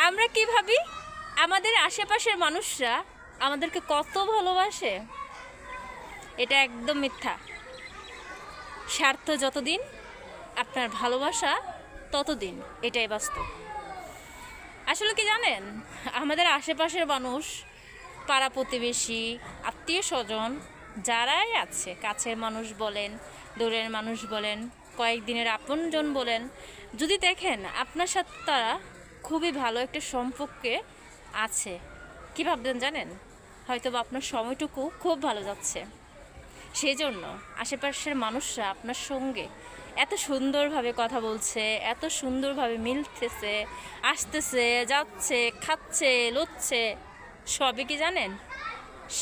আমরা কি ভাবি আমাদের আশেপাশের মানুষরা আমাদেরকে কত ভালোবাসে, এটা একদম মিথ্যা। স্বার্থ যতদিন, আপনার ভালোবাসা ততদিন, এটাই বাস্তব। আসলে কি জানেন, আমাদের আশেপাশের মানুষ, পাড়া প্রতিবেশী, আত্মীয় স্বজন যারাই আছে, কাছের মানুষ বলেন, দূরের মানুষ বলেন, কয়েকদিনের আপনজন বলেন, যদি দেখেন আপনার সাথে তারা খুবই ভালো একটা সম্পর্কে আছে, কী ভাববেন জানেন? হয়তো বা আপনার সময়টুকু খুব ভালো যাচ্ছে। সেই জন্য আশেপাশের মানুষরা আপনার সঙ্গে এত সুন্দরভাবে কথা বলছে, এত সুন্দরভাবে মিলতেছে, আসতেছে, যাচ্ছে, খাচ্ছে, লুচ্ছে, সবই কি জানেন?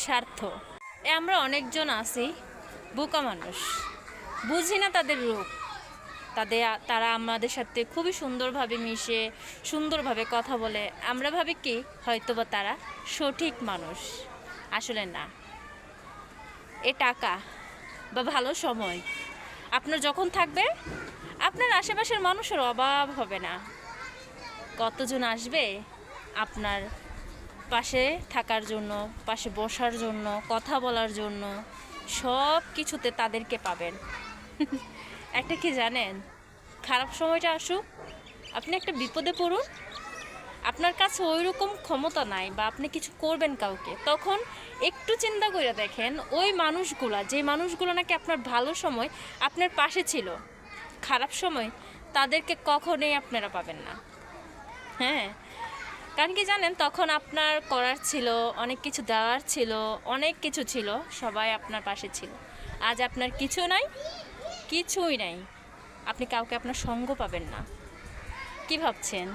স্বার্থ। আমরা অনেকজন আছি বোকা মানুষ, বুঝি না তাদের রূপ। তারা আমাদের সাথে খুবই সুন্দরভাবে মিশে, সুন্দরভাবে কথা বলে, আমরা ভাবি কি হয়তোবা তারা সঠিক মানুষ। আসলে না। এ টাকা বা ভালো সময় আপনার যখন থাকবে, আপনার আশেপাশের মানুষের অভাব হবে না। কতজন আসবে আপনার পাশে থাকার জন্য, পাশে বসার জন্য, কথা বলার জন্য, সব কিছুতে তাদেরকে পাবেন। একটা কি জানেন, খারাপ সময়টা আসুক, আপনি একটা বিপদে পড়ুন, আপনার কাছে ওই রকম ক্ষমতা নাই বা আপনি কিছু করবেন কাউকে, তখন একটু চিন্তা করে দেখেন ওই মানুষগুলা, যে মানুষগুলো নাকি আপনার ভালো সময় আপনার পাশে ছিল, খারাপ সময় তাদেরকে কখনোই আপনারা পাবেন না। হ্যাঁ, কারণ কি জানেন, তখন আপনার করার ছিল, অনেক কিছু দেওয়ার ছিল, অনেক কিছু ছিল, সবাই আপনার পাশে ছিল। আজ আপনার কিছু নাই, কিছুই নাই, আপনি কাউকে আপনার সঙ্গ পাবেন না। কি ভাবছেন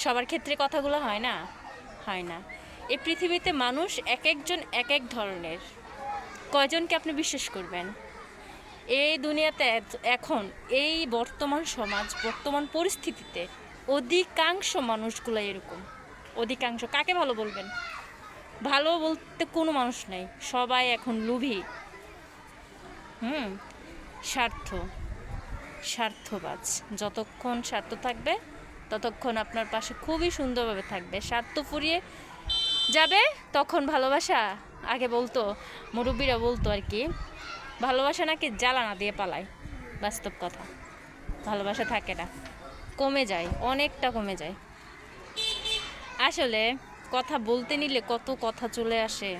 সবার ক্ষেত্রে কথাগুলো হয় না? হয় না। এই পৃথিবীতে মানুষ এক একজন এক এক ধরনের, কয়জনকে আপনি বিশ্বাস করবেন? এই দুনিয়াতে এখন এই বর্তমান সমাজ, বর্তমান পরিস্থিতিতে অধিকাংশ মানুষগুলো এরকম। অধিকাংশ কাকে ভালো বলবেন? ভালো বলতে কোনো মানুষ নেই, সবাই এখন লোভী। স্বার্থ, স্বার্থবাজ। যতক্ষণ স্বার্থ থাকবে ততক্ষণ আপনার পাশে খুবই সুন্দরভাবে থাকবে। স্বার্থ ফুরিয়ে যাবে তখন ভালোবাসা, আগে বলতো মুরব্বীরা বলতো আর কি, ভালোবাসা নাকি জ্বালানা দিয়ে পালায়। বাস্তব কথা, ভালোবাসা থাকে না, কমে যায়, অনেকটা কমে যায়। আসলে কথা বলতে নিলে কত কথা চলে আসে।